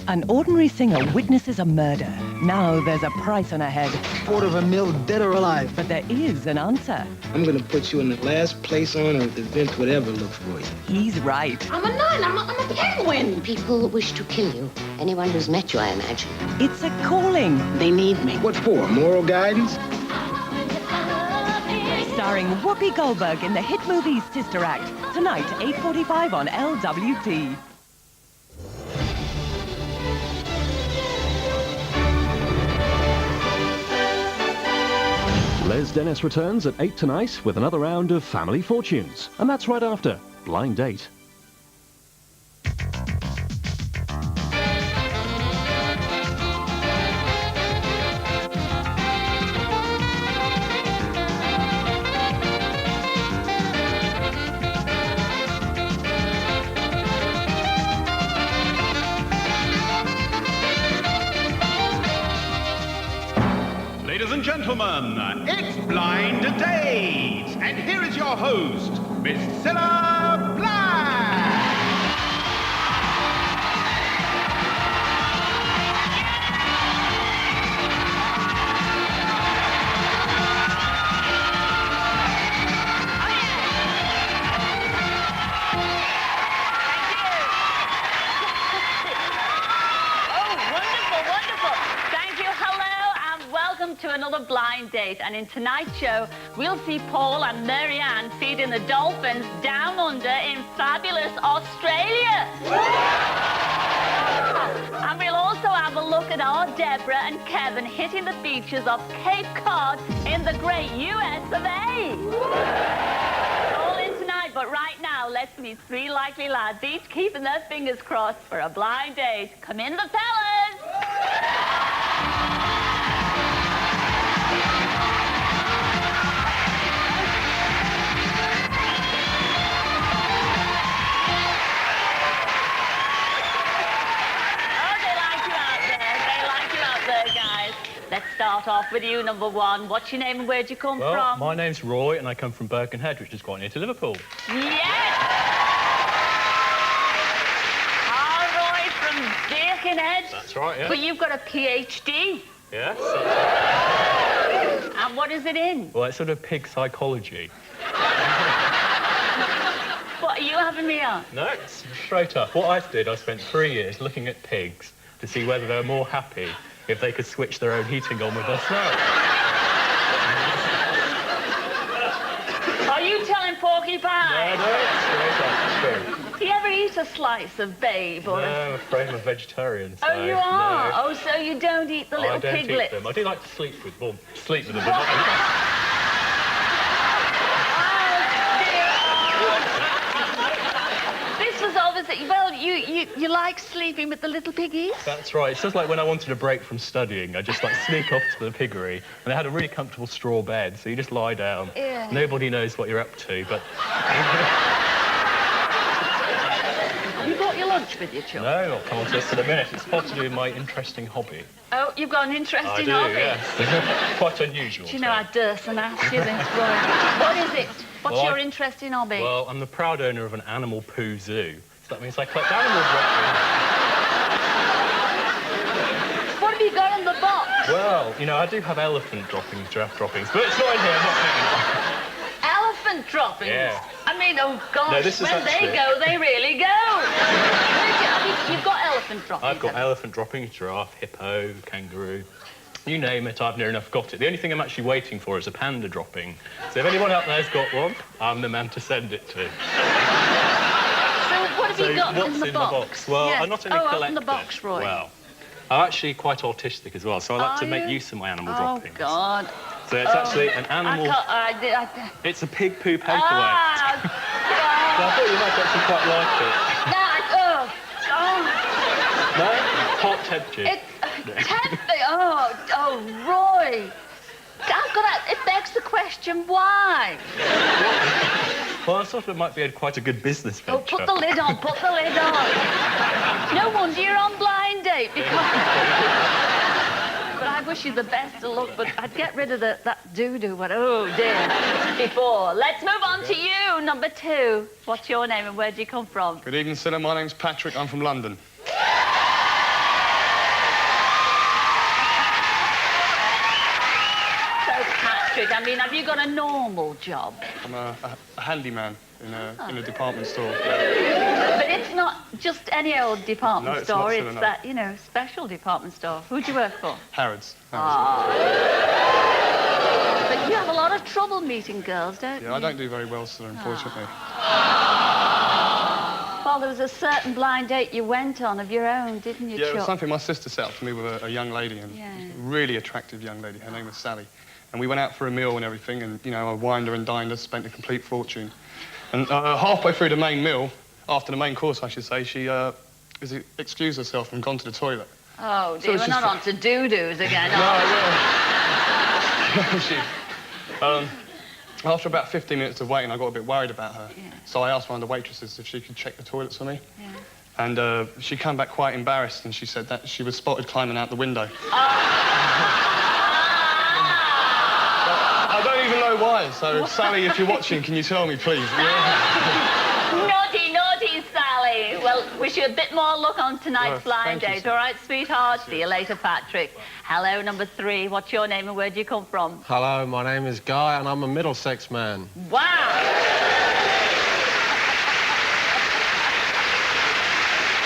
An ordinary singer witnesses a murder. Now there's a price on her head. $250,000, dead or alive. But there is an answer. I'm gonna put you in the last place on earth if Vince would ever look for you. He's right. I'm a nun. I'm a penguin. People wish to kill you. Anyone who's met you, I imagine. It's a calling. They need me. What for? Moral guidance? Starring Whoopi Goldberg in the hit movie Sister Act. Tonight, 8:45 on LWT. Les Dennis returns at 8 tonight with another round of Family Fortunes. And that's right after Blind Date. Ladies and gentlemen, it's Blind Date! And here is your host, Miss Cilla Black! To another Blind Date, and in tonight's show we'll see Paul and Marianne feeding the dolphins down under in fabulous Australia. And we'll also have a look at our Deborah and Kevin hitting the beaches of Cape Cod in the great US of A. All in tonight, but right now let's meet three likely lads, each keeping their fingers crossed for a blind date. Come in, the fellas. Let's start off with you, number one. What's your name and where'd you come from? My name's Roy and I come from Birkenhead, which is quite near to Liverpool. Yes! Roy from Birkenhead. That's right, yeah. But you've got a PhD. Yes. And what is it in? Well, it's sort of pig psychology. What, are you having me on? No, it's straight up. What I did, I spent 3 years looking at pigs to see whether they were more happy if they could switch their own heating on with themselves. Are you telling Porky Pie? No, straight up, it's true. Do you ever eat a slice of Babe? Or No, I'm afraid I'm a vegetarian, so... Oh, you are? No. Oh, so you don't eat the little I don't piglets? eat them. I do like to sleep with them. Sleep with them. Well, you like sleeping with the little piggies? That's right. It's just like when I wanted a break from studying, I just like sneak off to the piggery, and they had a really comfortable straw bed, so you just lie down. Yeah. Nobody knows what you're up to, but... Have you brought your lunch with you, Chuck? No, I'll come on to this in a minute. It's part to do with my interesting hobby. Oh, you've got an interesting I do, hobby? yes. Quite unusual. Do you know I durst and ask you this, Roy? What is it? What's your interesting hobby? Well, I'm the proud owner of an animal poo zoo. So that means I collect animal droppings. What have you got in the box? Well, you know, I do have elephant droppings, giraffe droppings, but it's not in here, I'm not picking it. Elephant droppings? Yeah. I mean, oh gosh, no, this is when actually... they go, they really go. You've got elephant droppings? I've got elephant droppings, giraffe, hippo, kangaroo. You name it, I've near enough got it. The only thing I'm actually waiting for is a panda dropping. So if anyone out there's got one, I'm the man to send it to. What have you got what's in the box? Well, yes. I not only collect open the box, Roy. Well, I'm actually quite autistic as well, so I like to make use of my animal droppings. Oh, God. So it's actually an animal... It's a pig poo paperweight. Ah, So I thought you might actually quite like it. No, No? Hot tempted. It's tempting. Oh, Roy. It begs the question, why? Well, I thought it might be quite a good business venture. Oh, put the lid on, put the lid on. No wonder you're on Blind Date, because... But I wish you the best of luck, but I'd get rid of that doo-doo, but oh, dear. Before. Let's move on to you, number two. What's your name and where do you come from? Good evening, Cilla. My name's Patrick. I'm from London. Patrick, I mean, have you got a normal job? I'm a handyman in a department store. But it's not just any old department No, it's store, not, it's no. that, you know, special department store. Who'd you work for? Harrods. But you have a lot of trouble meeting girls, don't you? Yeah, I don't do very well, sir, unfortunately. Well, there was a certain blind date you went on of your own, didn't you, Yeah, it was Chuck? something my sister set up for me with a young lady, and really attractive young lady. Her name was Sally. And we went out for a meal and everything, and, you know, I wined her and dined her, spent a complete fortune. And halfway through the main meal, after the main course, I should say, she excused herself and gone to the toilet. Oh, So dear, it's we're just not on to doo-doos again, No, are we? yeah. After about 15 minutes of waiting, I got a bit worried about her. Yeah. So I asked one of the waitresses if she could check the toilets for me. Yeah. And she came back quite embarrassed, and she said that she was spotted climbing out the window. I don't even know why. So, Sally, if you're watching, can you tell me, please? Naughty, naughty, Sally. Well, wish you a bit more luck on tonight's blind thank you, date, sir. all right, sweetheart? See you later, Patrick. Hello, number 3. What's your name and where do you come from? Hello, my name is Guy and I'm a Middlesex man. Wow!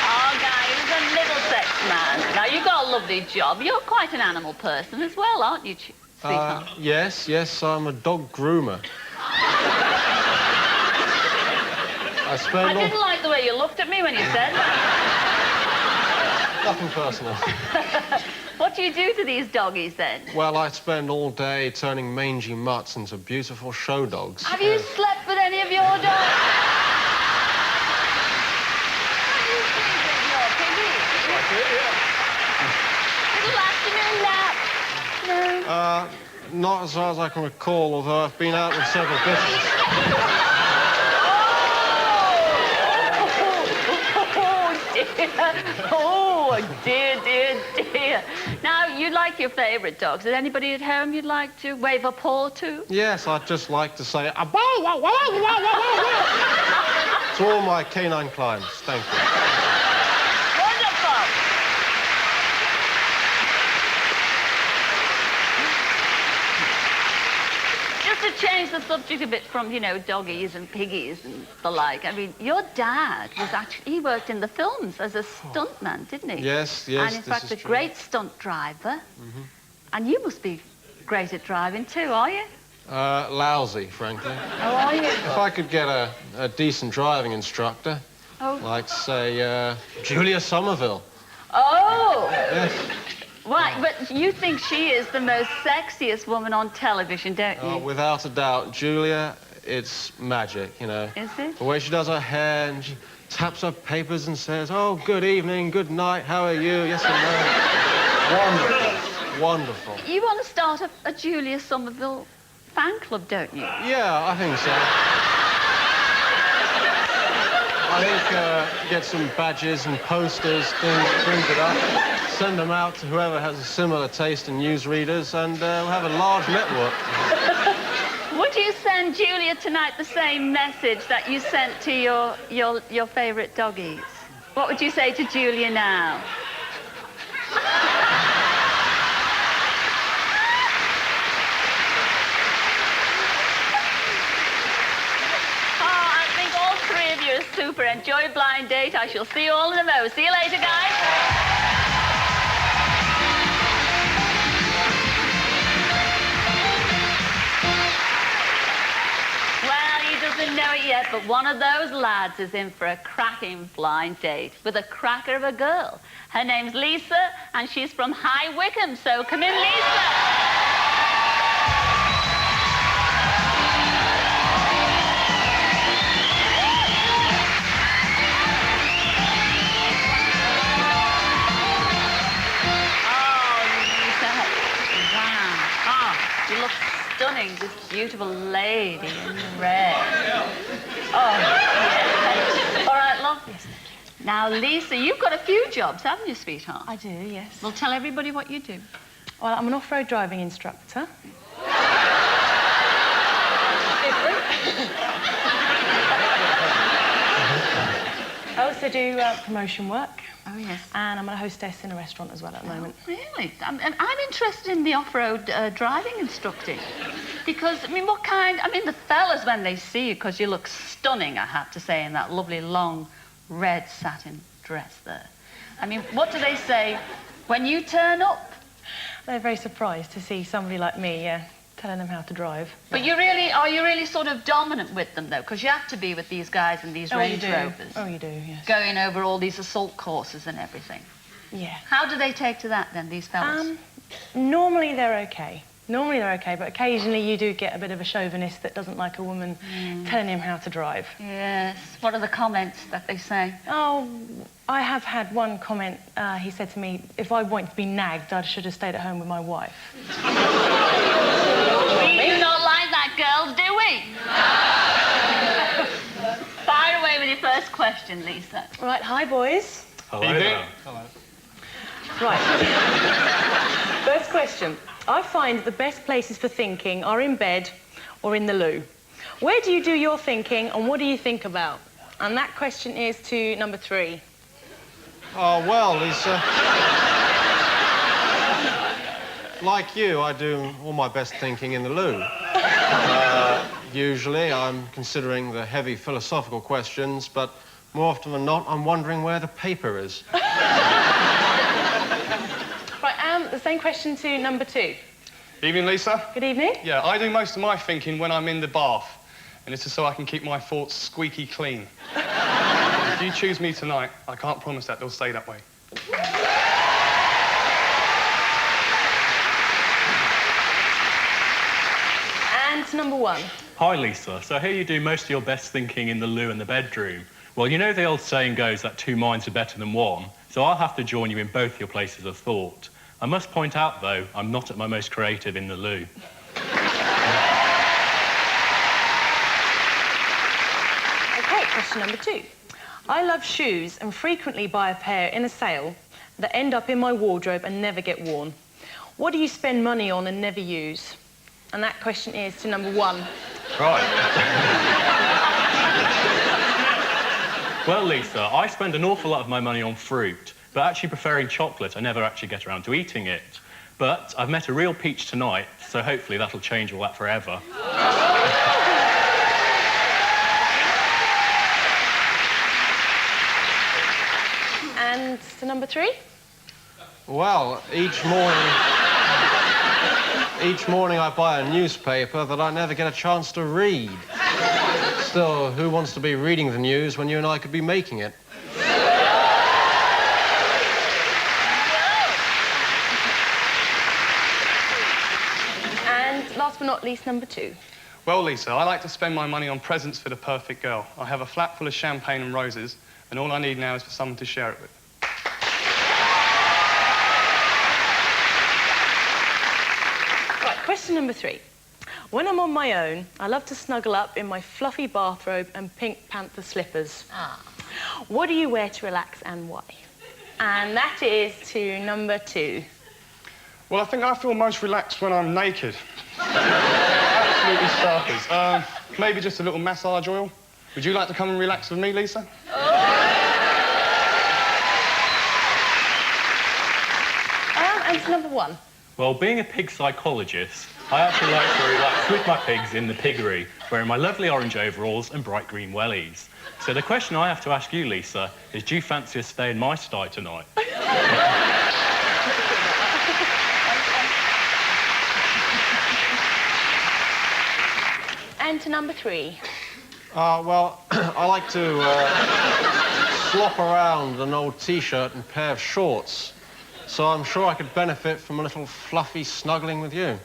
Oh, Guy, he's a Middlesex man. Now, you've got a lovely job. You're quite an animal person as well, aren't you, sweetheart? Yes, I'm a dog groomer. I I didn't like the way you looked at me when you said that. Nothing personal. What do you do to these doggies, then? Well, I spend all day turning mangy mutts into beautiful show dogs. Have you slept with any of your dogs? Have you slept with your piggies? Little afternoon nap? No. Not as far as I can recall, although I've been out with several bitches. Oh, dear, dear, dear. Now, you like your favourite dogs. Is anybody at home you'd like to wave a paw to? Yes, I'd just like to say a bow, wow, wow, wow, wow, wow. To all my canine clients. Thank you. Wonderful. Just to change the subject a bit from, you know, doggies and piggies and the like, I mean, your dad was actually, he worked in the films as a stuntman, didn't he? Yes, And in this fact, is a true. great stunt driver. And you must be great at driving too, are you? Lousy, frankly. How are you? If I could get a decent driving instructor, Oh. like, say, Julia Somerville. Oh! Yes. Right, but you think she is the most sexiest woman on television, don't you? Without a doubt. Julia, it's magic, you know. Is it? The way she does her hair and she taps her papers and says, oh, good evening, good night, how are you? Yes and no. Wonderful. Wonderful. You want to start a Julia Somerville fan club, don't you? Yeah, I think so. I think get some badges and posters, things, print it up, send them out to whoever has a similar taste in newsreaders, and we'll have a large network. Would you send Julia tonight the same message that you sent to your favourite doggies? What would you say to Julia now? Super. Enjoy blind date. I shall see you all in a mo. See you later, guys. Well, he doesn't know it yet, but one of those lads is in for a cracking blind date with a cracker of a girl. Her name's Lisa, and she's from High Wycombe, so come in, Lisa. You look stunning, this beautiful lady in red. Oh, yes. All right, love. Yes. Now, Lisa, you've got a few jobs, haven't you, sweetheart? I do, yes. Well, tell everybody what you do. Well, I'm an off-road driving instructor. Oh, I do promotion work. Oh, yes. And I'm a hostess in a restaurant as well at the moment. Really? I'm interested in the off-road driving instructing. Because, I mean, the fellas, when they see you, because you look stunning, I have to say, in that lovely long red satin dress there. I mean, what do they say when you turn up? They're very surprised to see somebody like me telling them how to drive. But are you really sort of dominant with them, though? Because you have to be with these guys in these Range Rovers. Oh, you do, yes. Going over all these assault courses and everything. Yeah. How do they take to that, then, these fellas? Normally they're okay. Normally they're okay, but occasionally you do get a bit of a chauvinist that doesn't like a woman telling him how to drive. Yes. What are the comments that they say? Oh, I have had one comment. He said to me, if I wanted to be nagged, I should have stayed at home with my wife. We do not like that, girls, do we? Fire away with your first question, Lisa. Right, hi, boys. Hello there. Hello. Right. First question. I find the best places for thinking are in bed or in the loo. Where do you do your thinking and what do you think about? And that question is to number 3. Oh, well, Lisa. Like you, I do all my best thinking in the loo. Usually, I'm considering the heavy philosophical questions, but more often than not, I'm wondering where the paper is. Right, the same question to number 2. Evening, Lisa. Good evening. Yeah, I do most of my thinking when I'm in the bath, and this is so I can keep my thoughts squeaky clean. If you choose me tonight, I can't promise that they'll stay that way. And to number 1. Hi, Lisa. So here you do most of your best thinking in the loo and the bedroom. Well, you know the old saying goes that 2 minds are better than 1, so I'll have to join you in both your places of thought. I must point out, though, I'm not at my most creative in the loo. OK, question number 2. I love shoes and frequently buy a pair in a sale that end up in my wardrobe and never get worn. What do you spend money on and never use? And that question is to number 1. Right. Well, Lisa, I spend an awful lot of my money on fruit, but actually preferring chocolate, I never actually get around to eating it. But I've met a real peach tonight, so hopefully that'll change all that forever. And to number 3? Well, each morning I buy a newspaper that I never get a chance to read. Still, who wants to be reading the news when you and I could be making it? And last but not least, number 2. Well, Lisa, I like to spend my money on presents for the perfect girl. I have a flat full of champagne and roses, and all I need now is for someone to share it with. Right, question number 3. When I'm on my own, I love to snuggle up in my fluffy bathrobe and Pink Panther slippers. What do you wear to relax and why? And that is to number 2. Well, I think I feel most relaxed when I'm naked. Absolutely starters. Maybe just a little massage oil. Would you like to come and relax with me, Lisa? And to number 1. Well, being a pig psychologist, I actually like to relax with my pigs in the piggery, wearing my lovely orange overalls and bright green wellies. So the question I have to ask you, Lisa, is do you fancy a stay in my sty tonight? And to number 3. Well, I like to slop around an old T-shirt and pair of shorts. So I'm sure I could benefit from a little fluffy snuggling with you.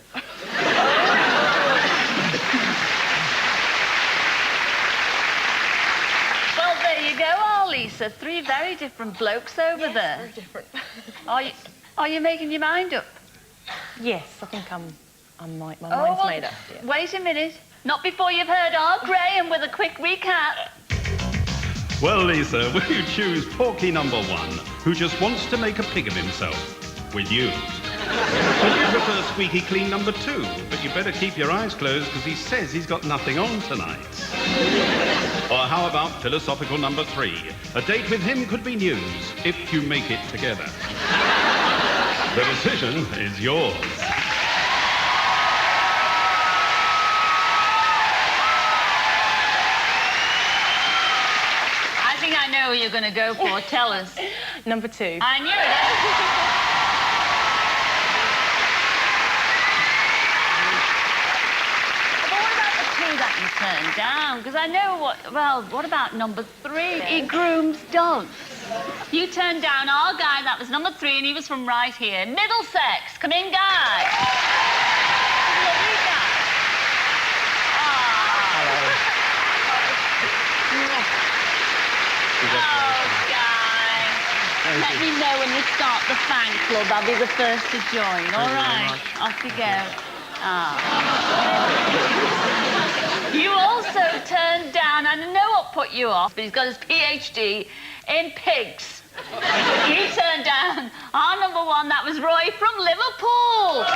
Well, there you go, Lisa. 3 very different blokes over there. Very different. Are you making your mind up? Yes, I think my mind's made up. Yeah. Wait a minute. Not before you've heard our Graham with a quick recap. Well, Lisa, will you choose Porky number 1, who just wants to make a pig of himself, with you? Would you prefer squeaky clean number 2? But you better keep your eyes closed because he says he's got nothing on tonight. Or how about philosophical number 3? A date with him could be news if you make it together. The decision is yours. I think I know who you're going to go for. Tell us. Number 2. I knew it. That you turned down, because I know what about number 3? He grooms dogs. You turned down our guy, that was number 3, and he was from right here. Middlesex. Come in, Guy. Lovely guy. Oh, Guy. Let me know when you start the fan club. I'll be the first to join. All right. Off you go. You also turned down, and I know what put you off, but he's got his PhD in pigs. You turned down our number 1, that was Roy from Liverpool.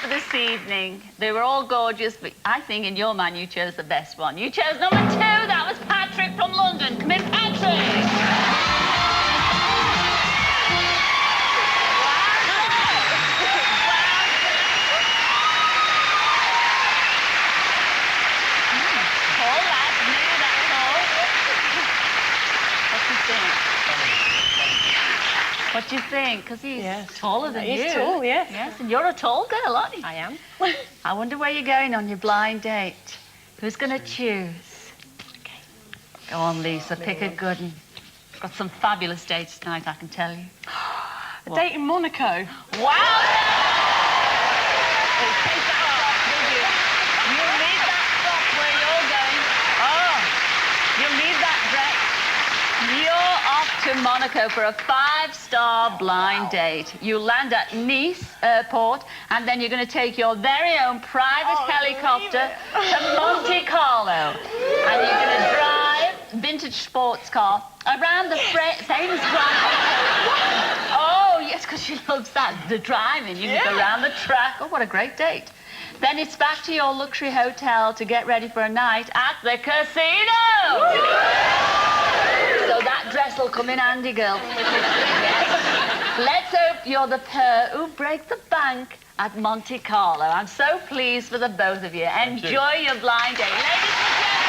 For this evening. They were all gorgeous, but I think in your mind you chose the best one. You chose number 2, that was Patrick from London. Come in, Patrick! Tall lad, nearly that tall. What do you think? What do you think? Because he's taller than you. He's tall, yes. Yes, and you're a tall girl, aren't you? I am. I wonder where you're going on your blind date. Who's going to choose? Okay. Go on, Lisa, pick a good one. Got some fabulous dates tonight, I can tell you. A date in Monaco. Wow! You'll need that frock where you're going. Oh, you'll need that dress. You're off to Monaco for a 5-star blind date. You land at Nice Airport, and then you're going to take your very own private helicopter to Monte Carlo. And you're going to drive vintage sports car around the famous Grand Hotel. Oh, yes, because she loves that, the driving. You can go around the track. Oh, what a great date. Then it's back to your luxury hotel to get ready for a night at the casino. So that dress will come in handy, girl. Yes. Let's hope you're the pair who break the bank at Monte Carlo. I'm so pleased for the both of you. Enjoy your blind date. Ladies and gentlemen.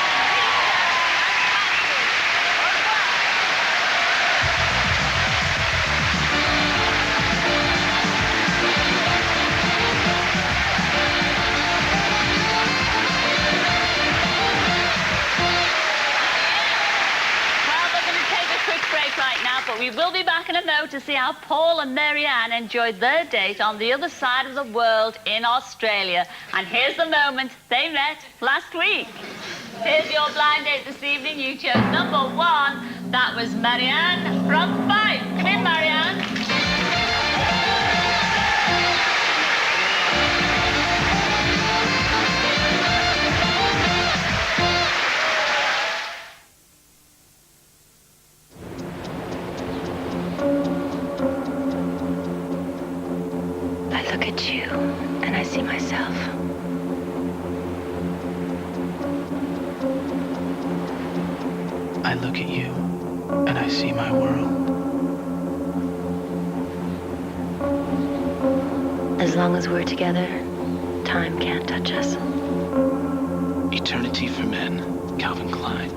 But we will be back in a moment to see how Paul and Marianne enjoyed their date on the other side of the world in Australia. And here's the moment they met last week. Here's your blind date this evening. You chose number 1. That was Marianne from Fife. Come in, Marianne. Look at you, and I see myself. I look at you, and I see my world. As long as we're together, time can't touch us. Eternity for Men, Calvin Klein.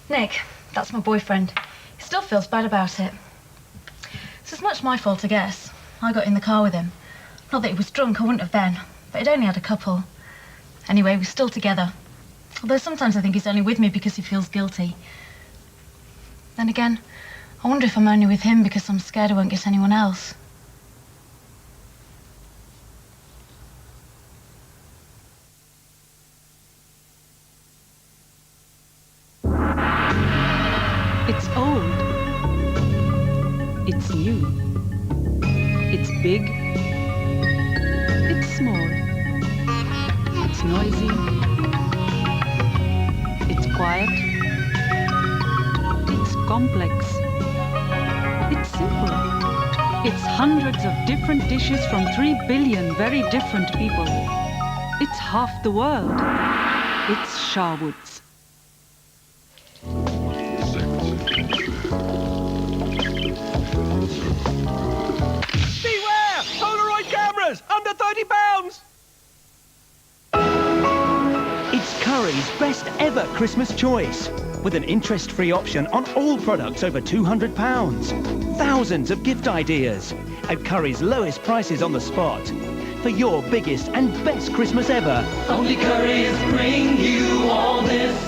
Nick, that's my boyfriend. He still feels bad about it. It's as much my fault, I guess. I got in the car with him. Not that he was drunk, I wouldn't have been, but he'd only had a couple. Anyway, we're still together. Although sometimes I think he's only with me because he feels guilty. Then again, I wonder if I'm only with him because I'm scared I won't get anyone else. It's you. It's big. It's small. It's noisy. It's quiet. It's complex. It's simple. It's hundreds of different dishes from 3 billion very different people. It's half the world. It's Sharwood's. Beware! Polaroid cameras! Under £30! It's Curry's best ever Christmas choice, with an interest-free option on all products over £200. Thousands of gift ideas, at Curry's lowest prices on the spot. For your biggest and best Christmas ever. Only Curry's bring you all this.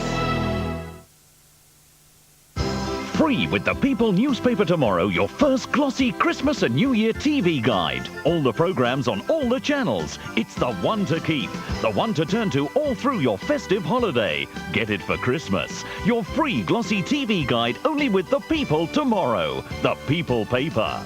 Free with the People newspaper tomorrow, your first glossy Christmas and New Year TV guide. All the programmes on all the channels. It's the one to keep, the one to turn to all through your festive holiday. Get it for Christmas. Your free glossy TV guide only with the People tomorrow. The People paper.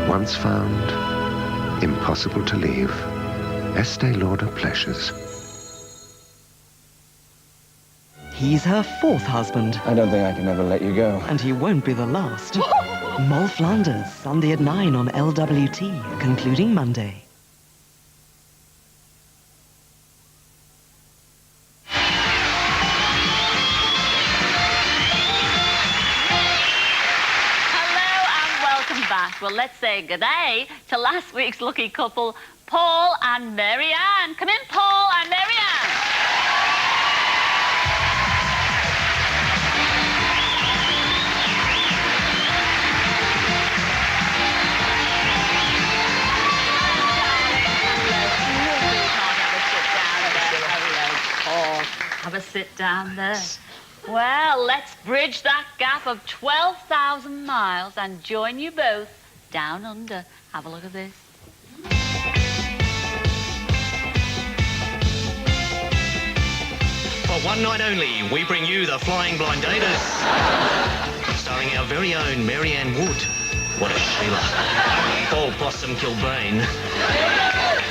Once found, impossible to leave. Estee Lauder Pleasures. He's her 4th husband. I don't think I can ever let you go. And he won't be the last. Moll Flanders, Sunday at 9 on LWT, concluding Monday. Well, let's say good day to last week's lucky couple, Paul and Mary Ann. Come in, Paul and Mary Ann. Have a sit down there. Well, let's bridge that gap of 12,000 miles and join you both down under. Have a look at this. For one night only, we bring you the Flying Blind Daters. Starring our very own Mary Ann Wood. What a Sheila. Paul Possum Kilbane.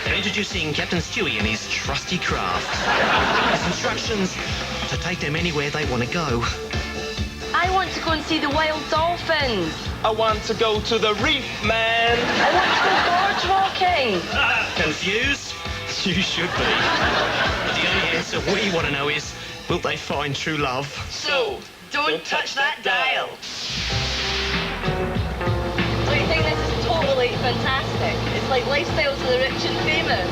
And introducing Captain Stewie and his trusty craft. His instructions to take them anywhere they want to go. I want to go and see the wild dolphins. I want to go to the reef, man. I want to go gorge walking. Confused? You should be. But the only answer we want to know is, will they find true love? So, don't touch that dial. Don't you think this is totally fantastic? It's like Lifestyles of the Rich and Famous.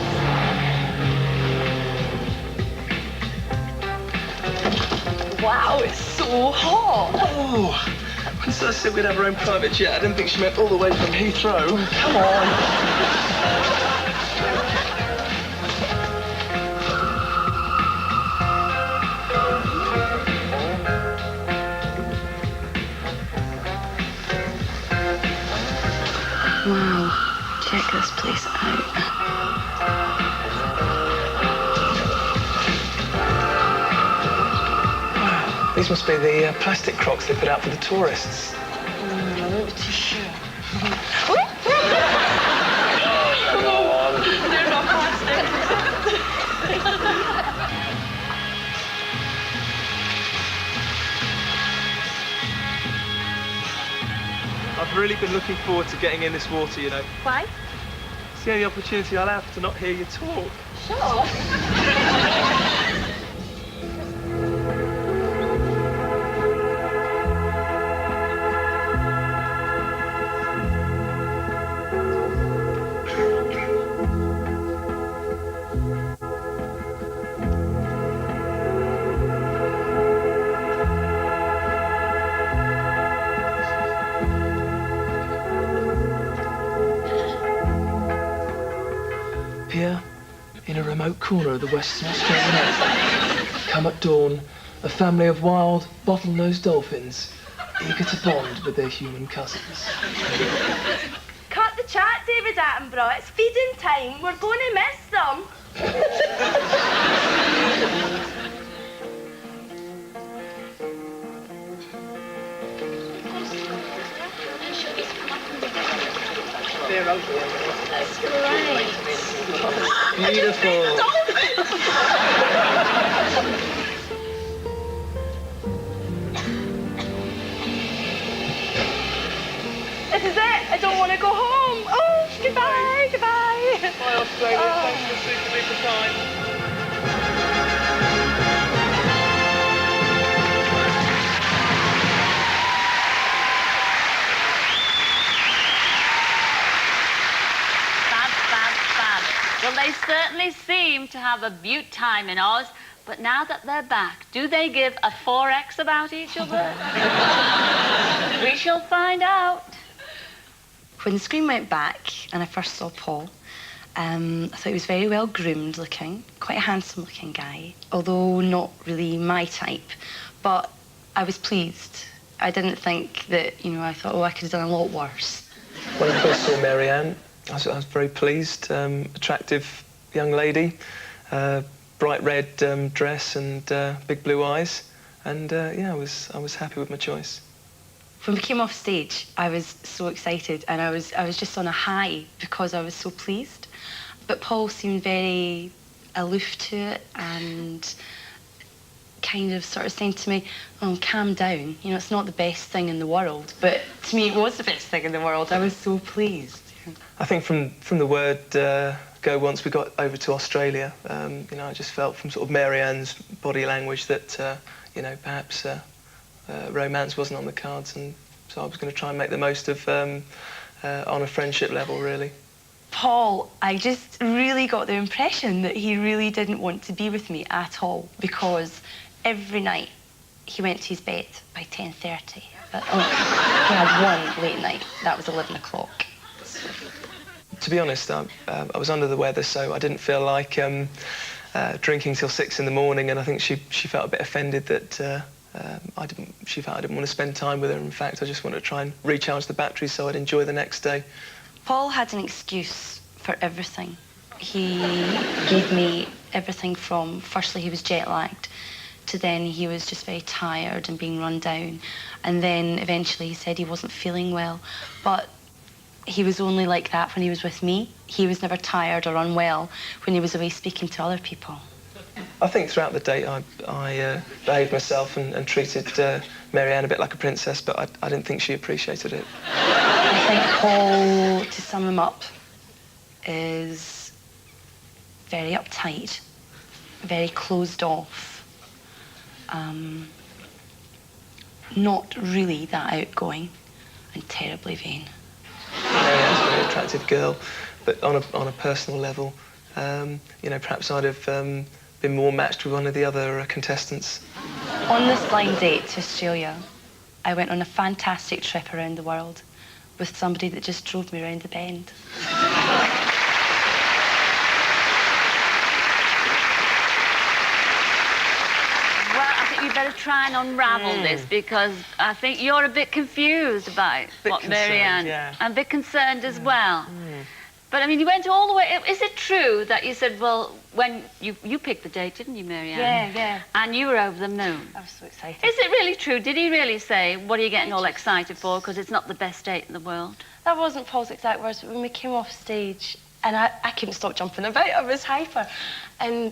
Wow, it's so hot. Oh, when Sir said we'd have our own private jet, I didn't think she meant all the way from Heathrow. Come on. Wow, check this place out. These must be the plastic crocs they put out for the tourists. I'm not too sure. They're not plastic. I've really been looking forward to getting in this water, you know. Why? It's the only opportunity I'll have to not hear you talk. Sure. remote corner of the Western Australian Ocean. Come at dawn, a family of wild, bottlenose dolphins, eager to bond with their human cousins. Cut the chat, David Attenborough. It's feeding time. We're going to miss them. They're ugly. That's great. Beautiful. This is it. I don't want to go home. Oh, goodbye, goodbye. Bye, Australia. Thanks for the super duper time. Well, they certainly seem to have a beaut time in Oz, but now that they're back, do they give a 4X about each other? We shall find out. When the screen went back and I first saw Paul, I thought he was very well groomed looking, quite a handsome looking guy, although not really my type, but I was pleased. I didn't think that, you know, I thought, oh, I could have done a lot worse. When I first saw Marianne, I was very pleased. Attractive young lady, bright red dress and big blue eyes, and yeah, I was happy with my choice. When we came off stage, I was so excited, and I was just on a high because I was so pleased. But Paul seemed very aloof to it and kind of sort of saying to me, oh, calm down. You know, it's not the best thing in the world. But to me, it was the best thing in the world. I was so pleased. I think from the word go, once we got over to Australia, you know, I just felt from sort of Marianne's body language that, you know, perhaps romance wasn't on the cards, and so I was going to try and make the most of on a friendship level, really. Paul, I just really got the impression that he really didn't want to be with me at all, because every night he went to his bed by 10:30. He had one late night. That was 11 o'clock. To be honest, I was under the weather, so I didn't feel like drinking till 6 in the morning, and I think she felt a bit offended that she felt I didn't want to spend time with her. In fact, I just wanted to try and recharge the batteries so I'd enjoy the next day. Paul had an excuse for everything. He gave me everything from, firstly, he was jet-lagged, to then he was just very tired and being run down, and then eventually he said he wasn't feeling well. But he was only like that when he was with me. He was never tired or unwell when he was away speaking to other people. I think throughout the date I behaved myself and treated Marianne a bit like a princess, but I didn't think she appreciated it. I think Paul, to sum him up, is very uptight, very closed off, not really that outgoing, and terribly vain. Marianne's a very attractive girl, but on a personal level, you know, perhaps I'd have been more matched with one of the other contestants. On this blind date to Australia, I went on a fantastic trip around the world with somebody that just drove me around the bend. You better try and unravel this, because I think you're a bit confused about what Marianne... Yeah. I'm a bit concerned as well. But, I mean, you went all the way... Is it true that you said, well, when you picked the date, didn't you, Marianne? Yeah, yeah. And you were over the moon. I was so excited. Is it really true? Did he really say, what are you getting all excited for, because it's not the best date in the world? That wasn't Paul's exact words, but when we came off stage, and I couldn't stop jumping about, I was hyper. And,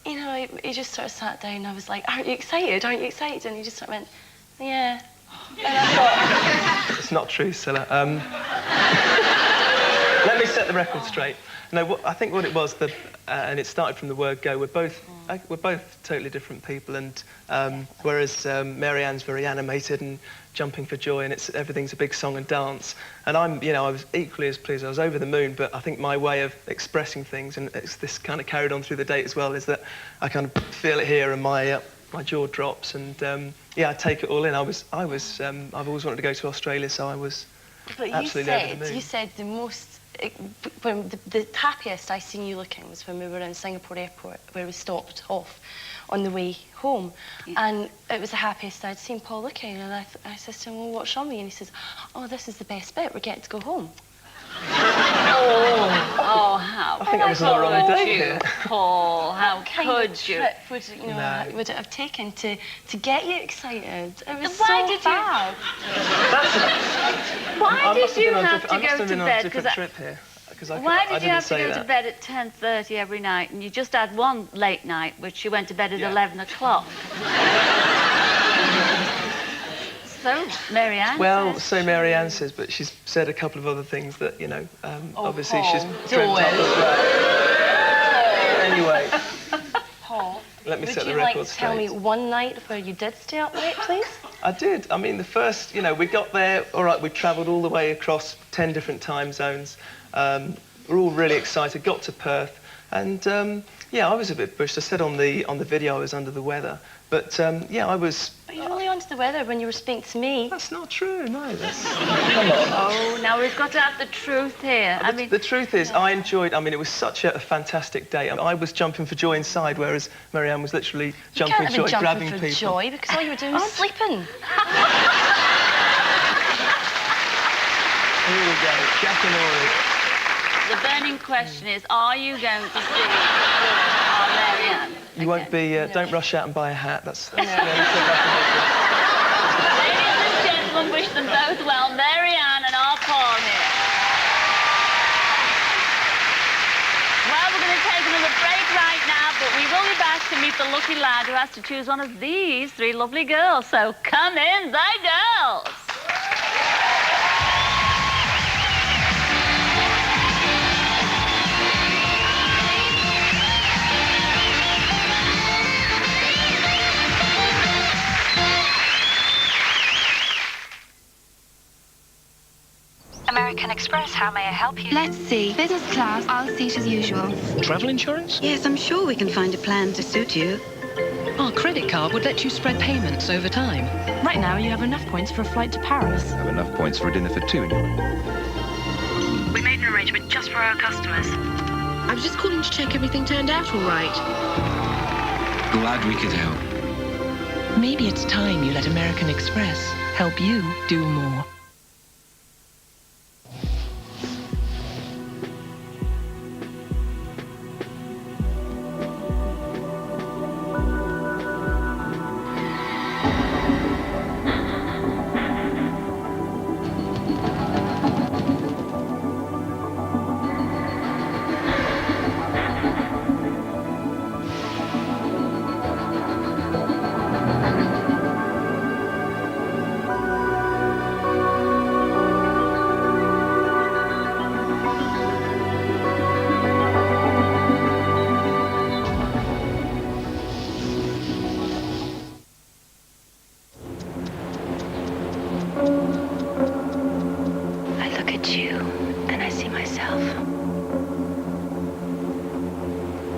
you know, he just sort of sat down, and I was like, aren't you excited? Aren't you excited? And he just sort of went, yeah. And I thought... It's not true, Scylla. Let me set the record straight. No, I think what it was, and it started from the word go, we're both totally different people, and whereas Marianne's very animated and jumping for joy, and everything's a big song and dance, and I was equally as pleased. I was over the moon, but I think my way of expressing things, and this kind of carried on through the date as well, is that I kind of feel it here, and my jaw drops, and yeah, I take it all in. I've always wanted to go to Australia, so I was absolutely over the moon. You said the most when the happiest I seen you looking was when we were in Singapore airport, where we stopped off on the way home. And it was the happiest I'd seen Paul looking. And I said to him, well, what's wrong with you? And he says, oh, this is the best bit. We're getting to go home. Oh, how I think I was on the wrong day here. Paul, how What kind could of you? trip would it have taken to get you excited? It was so bad. Why did you have to I must go have to been on bed? a different trip here. Why did you have to go to bed at 10:30 every night, and you just had one late night, which you went to bed at 11 o'clock? So, Mary Ann Well, says. so Mary Ann says, but she's said a couple of other things that, you know, obviously Paul, she's dreamt up as well. Anyway, Paul, let me set the would you like record to tell me straight. one night where you did stay up late, please? I did. I mean, the first, you know, we got there, all right, we travelled all the way across 10 different time zones. We're all really excited, got to Perth, and yeah, I was a bit bushed. I said on the video I was under the weather, but yeah, I was... But you were only onto the weather when you were speaking to me. That's not true, no. That's... Oh, now we've got to have the truth here. I mean, The truth is, I enjoyed, I mean, it was such a fantastic day. I was jumping for joy inside, whereas Mary Ann was literally jumping for joy, grabbing people. You can't have been jumping for joy, because all you were doing was sleeping. Here we go, Jack and Ori. the burning question is, are you going to see Mary Ann? You won't be, don't rush out and buy a hat. That's the only tip I Ladies and gentlemen, wish them both well, Mary Ann and our Paul here. Well, we're going to take another break right now, but we will be back to meet the lucky lad who has to choose one of these three lovely girls. So come in, the girls. American Express, how may I help you? Let's see. Business class, I'll seat as usual. Travel insurance? Yes, I'm sure we can find a plan to suit you. Our credit card would let you spread payments over time. Right now, you have enough points for a flight to Paris. Have enough points for a dinner for two in your room. We made an arrangement just for our customers. I was just calling to check everything turned out all right. Glad we could help. Maybe it's time you let American Express help you do more.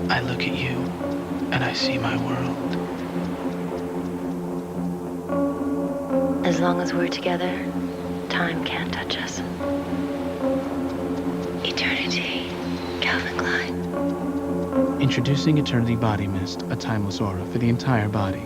I look at you, and I see my world. As long as we're together, time can't touch us. Eternity, Calvin Klein. Introducing Eternity Body Mist, a timeless aura for the entire body.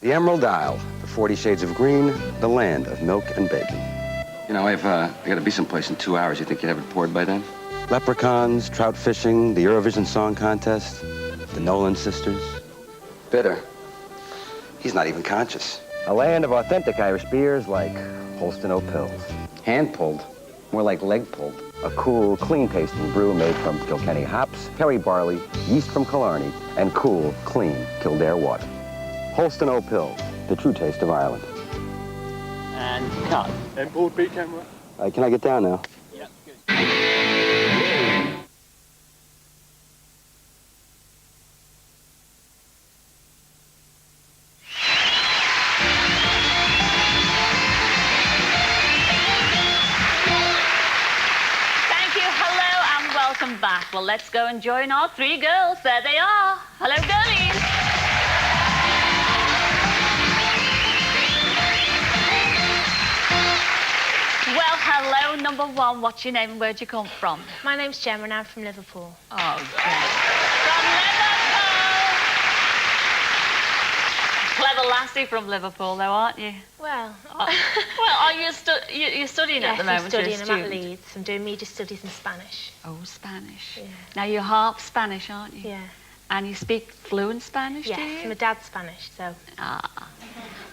The Emerald Isle, the 40 Shades of Green, the land of milk and bacon. You know, I gotta be someplace in 2 hours. You think you'd have it poured by then? Leprechauns, trout fishing, the Eurovision Song Contest, the Nolan sisters. Bitter. He's not even conscious. A land of authentic Irish beers like Holston O'Pills. Hand-pulled. More like leg pulled. A cool, clean tasting brew made from Kilkenny hops, Kerry barley, yeast from Killarney, and cool, clean Kildare water. Holston O'Pill, the true taste of Ireland. And cut. Import B camera. Can I get down now? Yeah, good. Welcome back. Well, let's go and join our three girls. There they are. Hello, girlies. Well, hello, number one. What's your name and where'd you come from? My name's Gemma and I'm from Liverpool. Oh, great. From Liverpool. Clever lassie from Liverpool, though, aren't you? Well, well, are you you're studying at the moment? I'm studying. You're a I'm at student? Leeds. I'm doing media studies in Spanish. Oh, Spanish. Yeah. Now, you're half Spanish, aren't you? Yeah. And you speak fluent Spanish, do you? Yes, my dad's Spanish, so... Ah.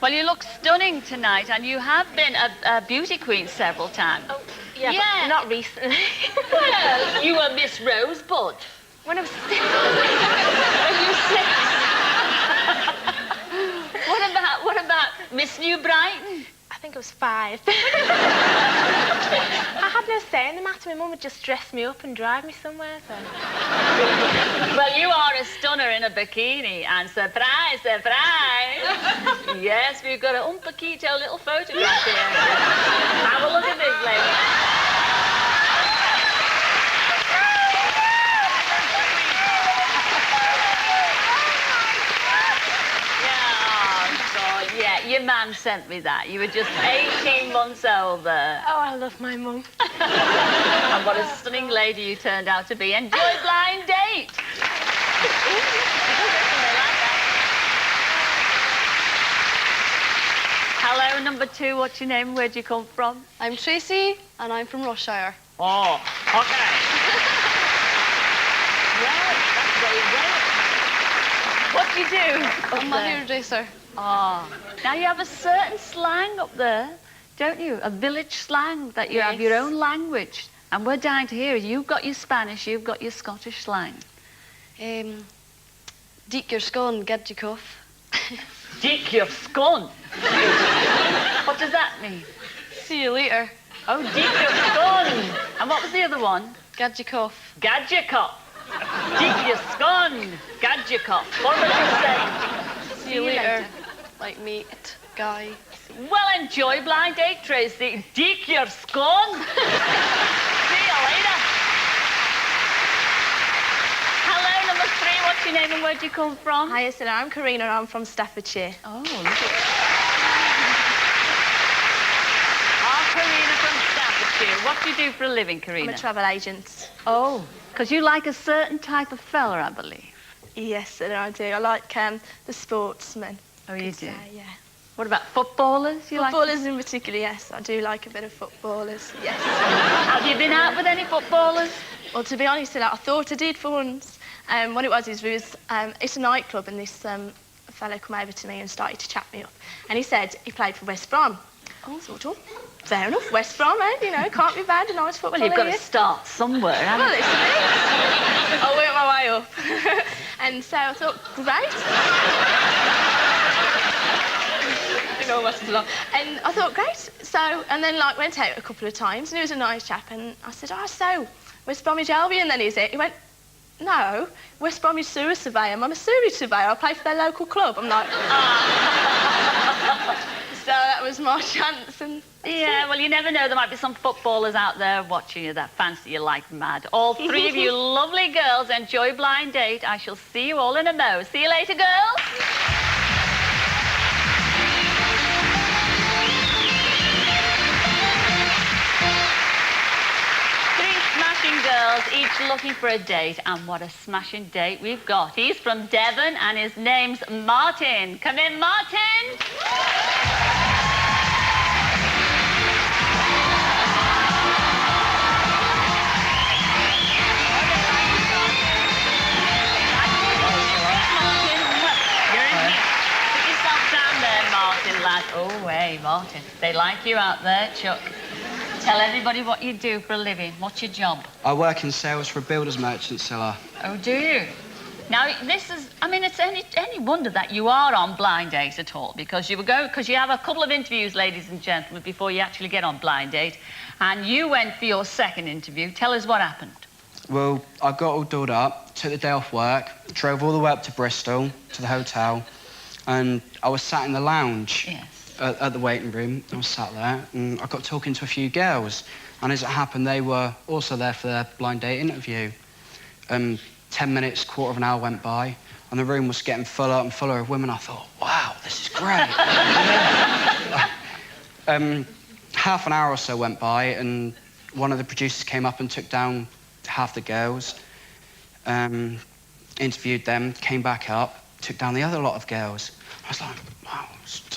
Well, you look stunning tonight, and you have been a beauty queen several times. Oh, yeah, but not recently. Well, you were Miss Rosebud. When I was 6. When you 6? What about Miss New Brighton? I think it was 5. I had no say in the matter. My mum would just dress me up and drive me somewhere, so... Well, you are a stunner in a bikini, and surprise, surprise! Yes, we've got a paquito little photograph here. Have a look at this, lady. Yeah, your man sent me that. You were just 18 months older. Oh, I love my mum. And what a stunning lady you turned out to be. Enjoy Blind Date. Hello, number 2. What's your name? Where'd you come from? I'm Tracy, and I'm from Rossshire. Oh, okay. Well, that's very well. What do you do? I'm a hairdresser. Ah. Now, you have a certain slang up there, don't you? A village slang that you have your own language. And we're dying to hear it. You've got your Spanish, you've got your Scottish slang. Deek your scone, get your cuff. Deek your scone? What does that mean? See you later. Oh, deek your scone. And what was the other one? Gadjikoff. Gadjikoff. Deek your scone. Gadjikoff. What would you say? See you later. Like mate, guy. Well, enjoy Blind Date, Tracy. Deek your scone. See you later. Hello, number 3. What's your name and where'd you come from? Hi, Sarah. I'm Karina. I'm from Staffordshire. Oh, look at Karina from Staffordshire. What do you do for a living, Karina? I'm a travel agent. Oh, because you like a certain type of fella, I believe. Yes, Sarah, I do. I like the sportsmen. Oh, you do? Yeah. What about footballers? Footballers in particular, yes. I do like a bit of footballers, yes. Have you been out with any footballers? Well, to be honest, I thought I did for once. What it was is we was at a nightclub and this fellow come over to me and started to chat me up. And he said he played for West Brom. Oh, sort of. Fair enough, West Brom, you know, can't be bad, a nice footballer. Well, you've got to start somewhere, haven't you? Well, it's I worked my way up. And so I thought, great. And I thought, great. So, and then, went out a couple of times, and he was a nice chap, and I said, oh, so, West Bromwich Albion then, is it? He went, no, West Bromwich Sewer Surveyor. I'm a sewage surveyor. I play for their local club. I'm like, So that was my chance, and... Yeah, well, you never know. There might be some footballers out there watching you that fancy you like mad. All 3 of you lovely girls, enjoy Blind Date. I shall see you all in a mo. See you later, girls. Girls, each looking for a date, and what a smashing date we've got. He's from Devon, and his name's Martin. Come in, Martin. Sit yourself down there, Martin, lad. Oh, hey, Martin. They like you out there, Chuck. Tell everybody what you do for a living. What's your job? I work in sales for a builder's merchant seller. Oh, do you? Now, this is, I mean, it's any wonder that you are on Blind Date at all, because you have a couple of interviews, ladies and gentlemen, before you actually get on Blind Date, and you went for your second interview. Tell us what happened. Well, I got all dolled up, took the day off work, drove all the way up to Bristol, to the hotel, and I was sat in the lounge at the waiting room. I was sat there, and I got talking to a few girls, and as it happened, they were also there for their Blind Date interview. 10 minutes, quarter of an hour went by, and the room was getting fuller and fuller of women. I thought, wow, this is great. Half an hour or so went by, and one of the producers came up and took down half the girls, interviewed them, came back up, took down the other lot of girls. I was like, wow,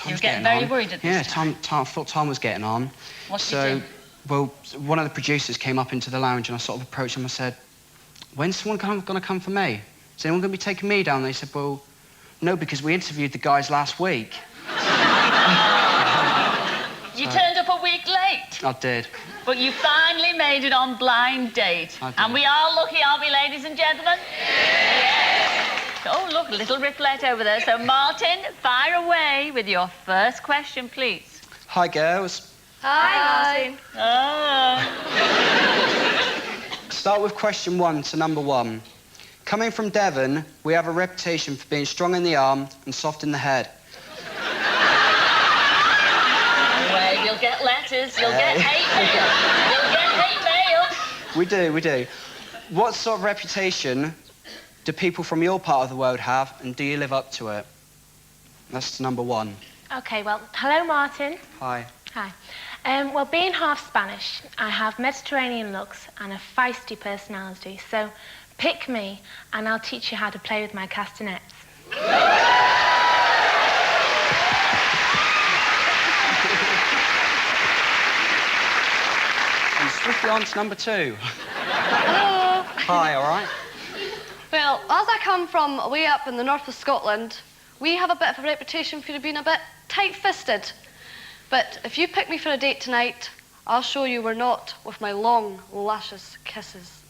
you were getting very worried at this time. I thought time was getting on. What did you do? Well, one of the producers came up into the lounge, and I sort of approached him. I said, when's someone going to come for me? Is anyone going to be taking me down? They said, well, no, because we interviewed the guys last week. You turned up a week late. I did. But you finally made it on Blind Date. I did. And we are lucky, aren't we, ladies and gentlemen? Yes. Oh, look, a little riplet over there. So, Martin, fire away with your first question, please. Hi, girls. Hi, Martin. Start with question 1 to number 1. Coming from Devon, we have a reputation for being strong in the arm and soft in the head. Well, you'll get letters, you'll get hate mail. You'll get hate mail. We do. What sort of reputation do people from your part of the world have, and do you live up to it? That's number 1. Okay, well, hello, Martin. Hi. Hi. Well, being half Spanish, I have Mediterranean looks and a feisty personality. So pick me, and I'll teach you how to play with my castanets. And swiftly on to number 2. Hello. Hi, all right? Well, as I come from way up in the north of Scotland, we have a bit of a reputation for being a bit tight-fisted. But if you pick me for a date tonight, I'll show you we're not with my long, luscious kisses.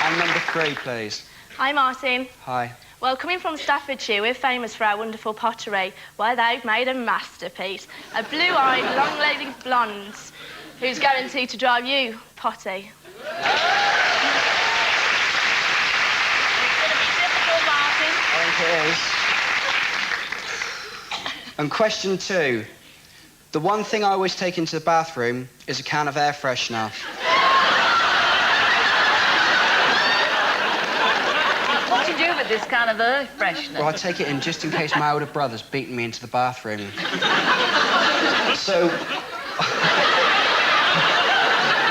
And number 3, please. Hi, Martin. Hi. Well, coming from Staffordshire, we're famous for our wonderful pottery, where they've made a masterpiece. A blue-eyed, long-legged blonde who's guaranteed to drive you potty. I think it is. And question 2. The one thing I always take into the bathroom is a can of air freshener. What do you do with this kind of air freshener? Well, I take it in just in case my older brother's beaten me into the bathroom. So,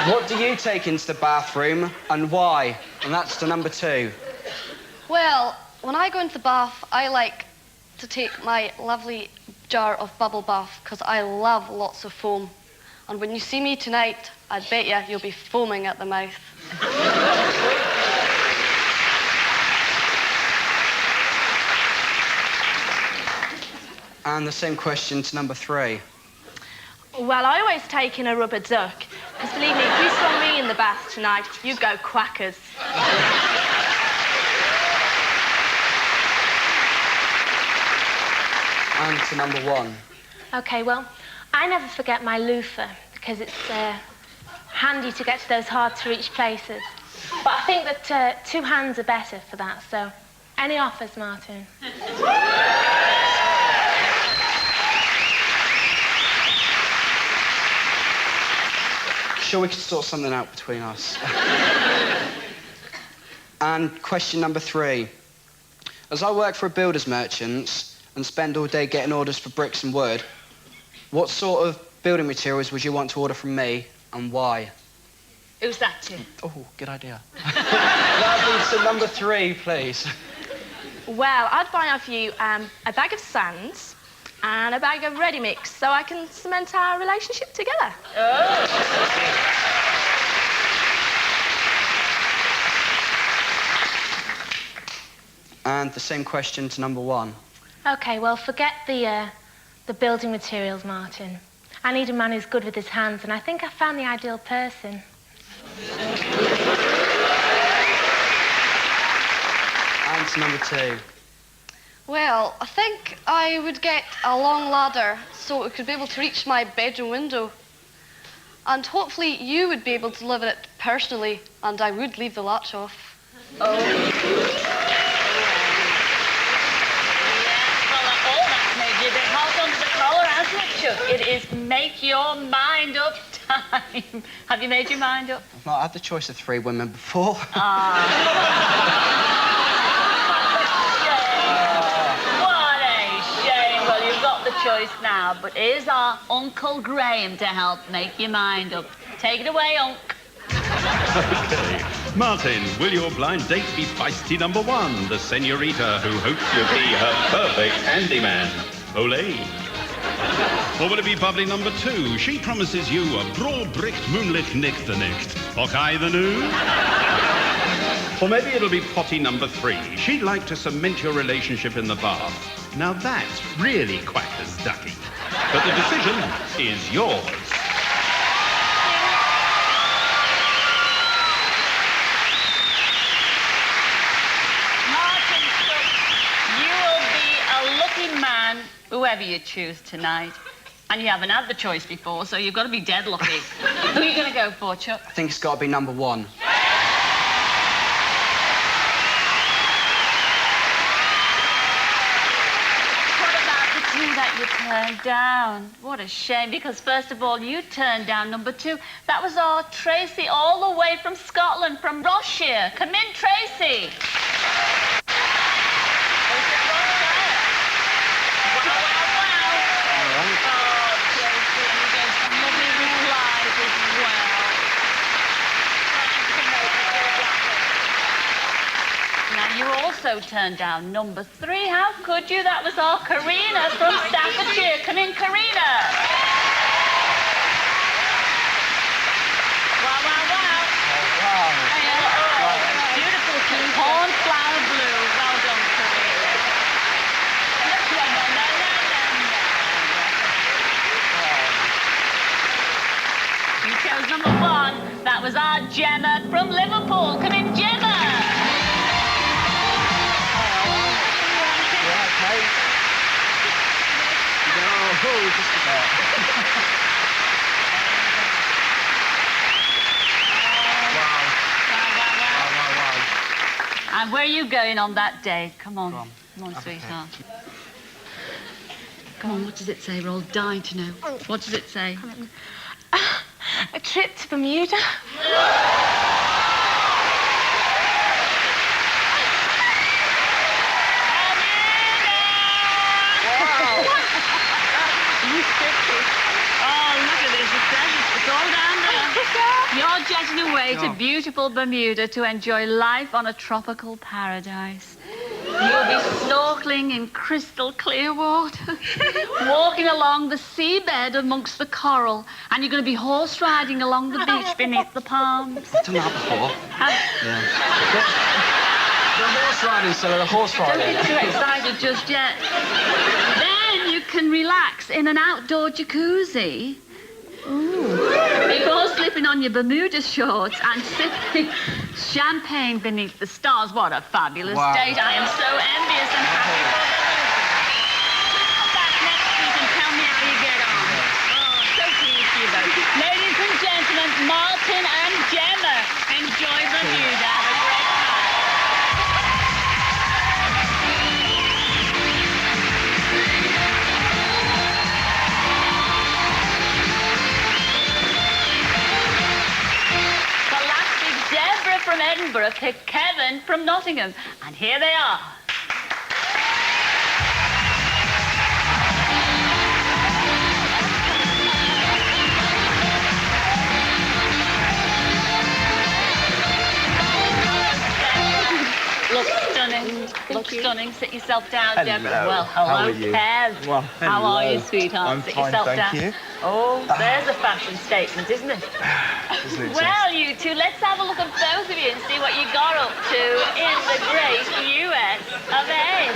what do you take into the bathroom and why? And that's to number 2. Well, when I go into the bath, I like to take my lovely jar of bubble bath because I love lots of foam. And when you see me tonight, I bet you you'll be foaming at the mouth. And the same question to number 3. Well, I always take in a rubber duck, because believe me, if you saw me in the bath tonight, you'd go quackers. And to number 1. Okay, well, I never forget my loofah because it's handy to get to those hard-to-reach places. But I think that 2 hands are better for that, so any offers, Martin? Sure, we could sort something out between us. And question number 3. As I work for a builder's merchant and spend all day getting orders for bricks and wood, what sort of building materials would you want to order from me and why? Who's that to? Oh, good idea. That'd be to number 3, please. Well, I'd buy off you a bag of sands and a bag of ready mix so I can cement our relationship together. And the same question to number 1. Okay, well, forget the the building materials, Martin. I need a man who's good with his hands, and I think I found the ideal person. Answer number 2. Well, I think I would get a long ladder so it could be able to reach my bedroom window. And hopefully you would be able to live in it personally, and I would leave the latch off. Oh. Yes, well, all that's made you a bit hot under the collar, hasn't it, Chuck? It is make your mind up time. Have you made your mind up? I've not had the choice of 3 women before. Choice now, but here's our Uncle Graham to help make your mind up. Take it away, Unc. Okay. Martin, will your blind date be feisty number 1, the senorita who hopes you'll be her perfect handyman? Olé. Or will it be bubbly number 2? She promises you a broad-bricked moonlit nicht. Okay, the new? Or maybe it'll be potty number 3. She'd like to cement your relationship in the bath. Now that's really quacker's ducky. But the decision is yours. Martin, you will be a lucky man, whoever you choose tonight. And you haven't had the choice before, so you've got to be dead lucky. Who are you going to go for, Chuck? I think it's got to be number 1. That you turned down. What a shame, because first of all, you turned down number 2. That was our Tracy, all the way from Scotland, from Ross-shire. Come in, Tracy. You also turned down number 3. How could you? That was our Karina from Staffordshire. Come in, Karina. Wow, wow, wow. Oh, wow. Beautiful cornflower blue. Well done, Karina. You chose number 1. That was our Gemma from Liverpool. Come in, Gemma. Oh, just about. Wow. And where are you going on that date? Come on, sweetheart. Come on, what does it say? We're all dying to know. What does it say? A trip to Bermuda. You're jetting away to beautiful Bermuda to enjoy life on a tropical paradise. You'll be snorkeling in crystal clear water, walking along the seabed amongst the coral, and you're going to be horse riding along the beach beneath the palms. I've done that before. Yeah. The horse riding, so the horse riding. Don't get too excited just yet. Then you can relax in an outdoor jacuzzi. Before slipping on your Bermuda shorts and sipping champagne beneath the stars. What a fabulous date. I am so envious and happy for you. Come back next week and tell me how you get on. Oh, so pleased for you both. Ladies and gentlemen, Martin and Gemma, enjoy Bermuda. Have a great time. From Edinburgh picked Kevin from Nottingham, and here they are. Look stunning. Look stunning. Sit yourself down, Hello. Deborah. Well, hello, How are you? Kev. Well, how are you, sweetheart? I'm Sit fine, yourself thank down. you. Oh, there's a fashion statement, isn't it? Isn't it Well, you two, let's have a look at both of you and see what you got up to in the great US of A.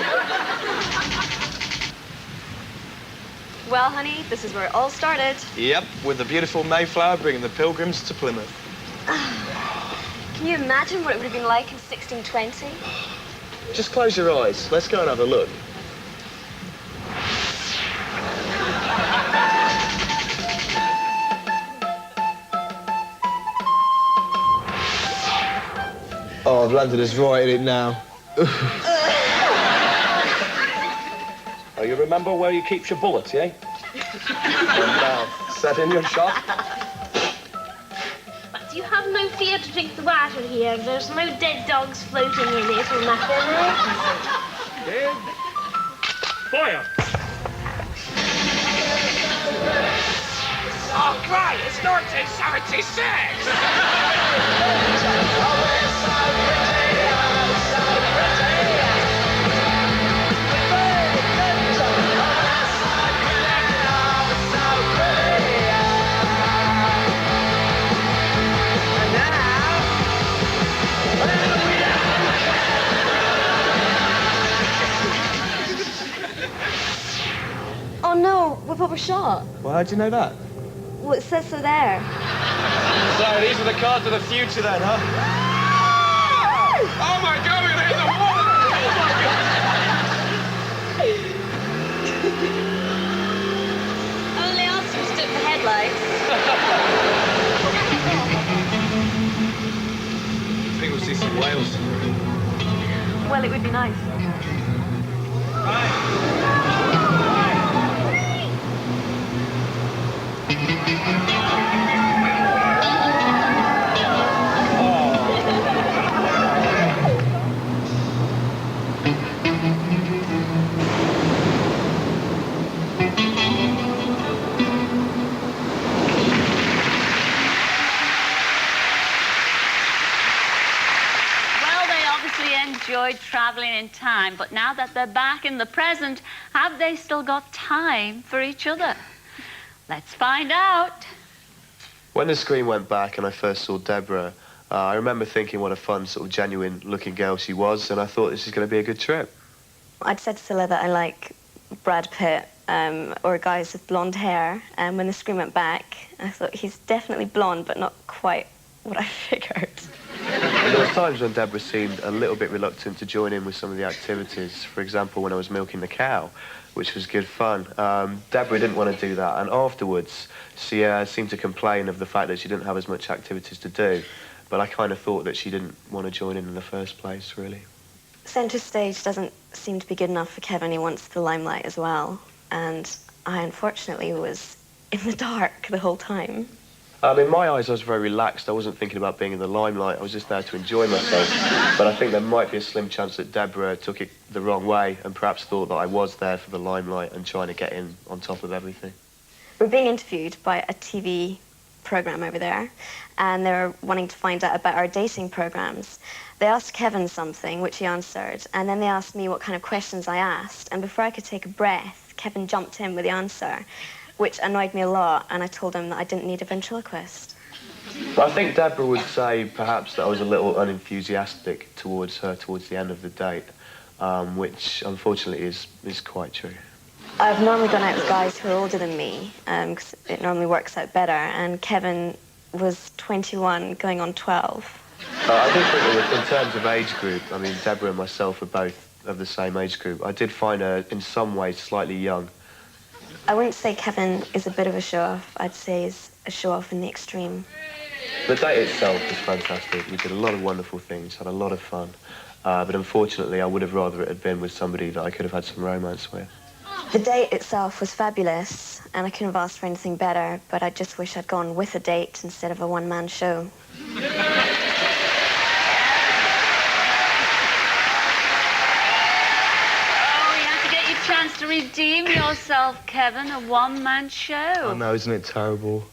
Well, honey, this is where it all started. Yep, with the beautiful Mayflower bringing the Pilgrims to Plymouth. Can you imagine what it would have been like in 1620? Just close your eyes. Let's go and have a look. Oh, I've landed us right in it now. Oh, you remember where you keep your bullets, eh? Now, set in your shot. But you have no fear to drink the water here. There's no dead dogs floating in it or nothing. Dead? Fire! Oh, great, it's 1976! Oh no, we've overshot. Well, how'd you know that? Well, it says so there. So, these are the cards of the future then, huh? Oh my God, we're in the water! Only us mistook the headlights. I think we'll see some whales. Well, it would be nice. Enjoyed traveling in time, but now that they're back in the present, have they still got time for each other? Let's find out. When the screen went back and I first saw Deborah, I remember thinking what a fun, sort of genuine-looking girl she was, and I thought this is going to be a good trip. I'd said to Cilla that I like Brad Pitt or guys with blonde hair, and when the screen went back, I thought he's definitely blonde, but not quite what I figured. There were times when Deborah seemed a little bit reluctant to join in with some of the activities. For example, when I was milking the cow, which was good fun. Deborah didn't want to do that, and afterwards she seemed to complain of the fact that she didn't have as much activities to do, but I kind of thought that she didn't want to join in the first place, really. Centre stage doesn't seem to be good enough for Kevin. He wants the limelight as well, and I unfortunately was in the dark the whole time. In my eyes, I was very relaxed. I wasn't thinking about being in the limelight. I was just there to enjoy myself. But I think there might be a slim chance that Deborah took it the wrong way and perhaps thought that I was there for the limelight and trying to get in on top of everything. We're being interviewed by a TV program over there, and they're wanting to find out about our dating programs. They asked Kevin something, which he answered, and then they asked me what kind of questions I asked. And before I could take a breath, Kevin jumped in with the answer, which annoyed me a lot, and I told him that I didn't need a ventriloquist. I think Deborah would say perhaps that I was a little unenthusiastic towards her towards the end of the date, which unfortunately is quite true. I've normally gone out with guys who are older than me, because it normally works out better, and Kevin was 21 going on 12. I do think that in terms of age group, I mean, Deborah and myself are both of the same age group. I did find her in some ways slightly young. I wouldn't say Kevin is a bit of a show-off. I'd say he's a show-off in the extreme. The date itself was fantastic. We did a lot of wonderful things, had a lot of fun. But unfortunately, I would have rather it had been with somebody that I could have had some romance with. The date itself was fabulous, and I couldn't have asked for anything better, but I just wish I'd gone with a date instead of a one-man show. Chance to redeem yourself, Kevin, a one-man show. I know, isn't it terrible?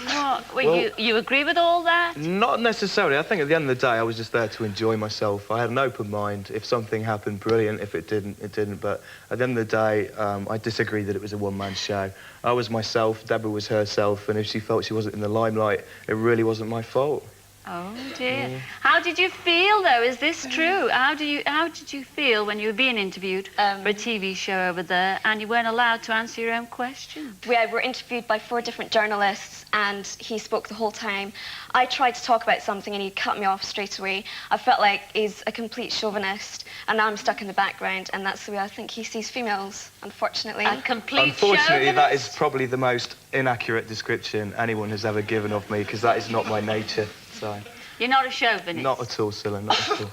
What? Well, you agree with all that? Not necessarily. I think at the end of the day, I was just there to enjoy myself. I had an open mind. If something happened, brilliant. If it didn't, it didn't. But at the end of the day, I disagree that it was a one-man show. I was myself, Deborah was herself, and if she felt she wasn't in the limelight, it really wasn't my fault. Oh dear. How did you feel though? Is this true? How did you feel when you were being interviewed for a TV show over there and you weren't allowed to answer your own questions? We were interviewed by 4 different journalists and he spoke the whole time. I tried to talk about something and he cut me off straight away. I felt like he's a complete chauvinist and now I'm stuck in the background and that's the way I think he sees females, unfortunately. A complete Unfortunately, chauvinist? that is probably the most inaccurate description anyone has ever given of me, because that is not my nature. So. You're not a chauvinist? Not at all, Scylla, not at all.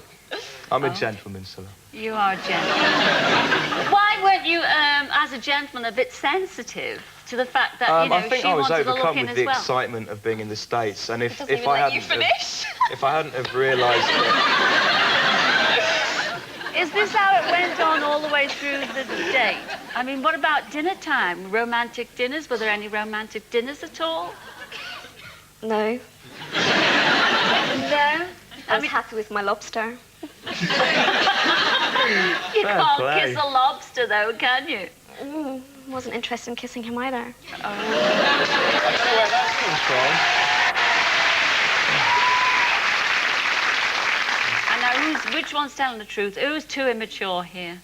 I'm a gentleman, Scylla. You are a gentleman. Why weren't you, as a gentleman, a bit sensitive to the fact that, you know, I think she I was wanted to look overcome in with as the well? excitement of being in the States, and if Doesn't even I let you hadn't finish. if I hadn't have realised that. Is this how it went on all the way through the date? I mean, what about dinner time? Romantic dinners? Were there any romantic dinners at all? No. No? I was happy with my lobster. You Fair can't play. kiss a lobster, though, can you? Wasn't interested in kissing him either. I don't know where that comes from. And now, which one's telling the truth? Who's too immature here?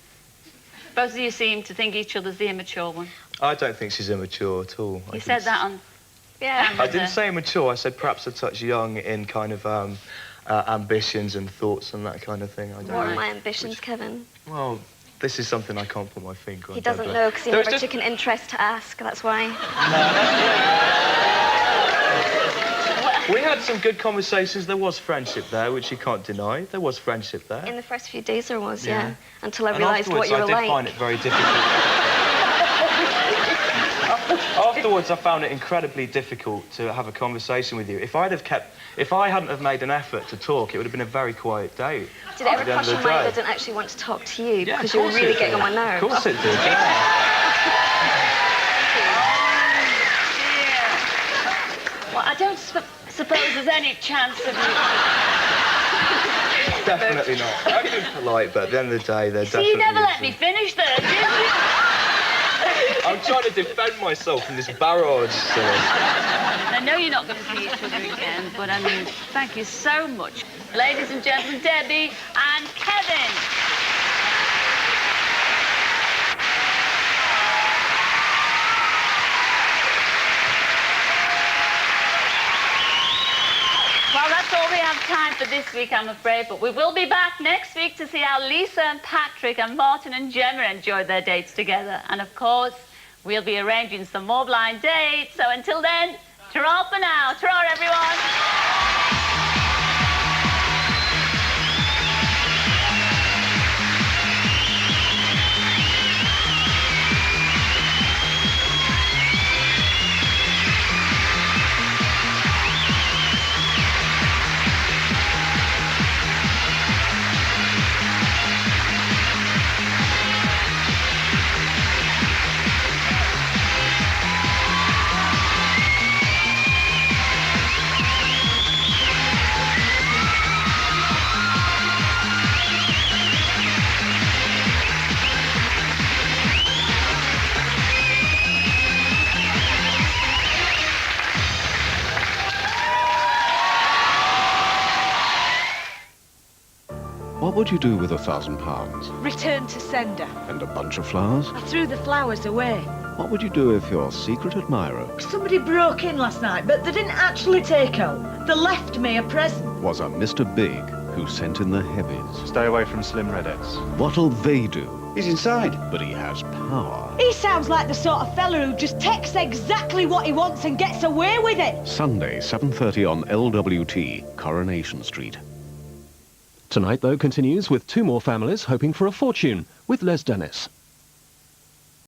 Both of you seem to think each other's the immature one. I don't think she's immature at all. You said that on... Yeah. I didn't say immature. I said perhaps a touch young in kind of ambitions and thoughts and that kind of thing. I don't What are know. my ambitions, Kevin? Well, this is something I can't put my finger on. He doesn't Deborah. know because he There was never just- took an interest to ask, that's why. We had some good conversations. There was friendship there, which you can't deny. There was friendship there. In the first few days there was, Yeah. yeah. Until I And realised what afterwards, you were I did like. find it very difficult. Afterwards, I found it incredibly difficult to have a conversation with you. If I hadn't have made an effort to talk, it would have been a very quiet day. Did it ever at the end cross of your the mind day. I didn't actually want to talk to you Yeah, because of you were course really it getting did. on my nerves? Of course it did, yeah. Well, I don't suppose there's any chance of you... Definitely not. I've been polite, but at the end of the day, they're See, definitely... you never let me finish there, did you? I'm trying to defend myself from this barrage, Scylla. I know you're not going to see each other again, but I mean, thank you so much. Ladies and gentlemen, Debbie and Kevin. Well, that's all we have time for this week, I'm afraid, but we will be back next week to see how Lisa and Patrick and Martin and Gemma enjoyed their dates together. And of course, we'll be arranging some more blind dates. So until then, ta-ra for now. Ta-ra, everyone. What would you do with £1,000? Return to sender. And a bunch of flowers? I threw the flowers away. What would you do if your secret admirer Somebody broke in last night, but they didn't actually take out. They left me a present. was a Mr. Big who sent in the heavies? Stay away from Slim Redettes. What'll they do? He's inside. But he has power. He sounds like the sort of fella who just takes exactly what he wants and gets away with it. Sunday, 7:30 on LWT, Coronation Street. Tonight, though, continues with two more families hoping for a fortune with Les Dennis.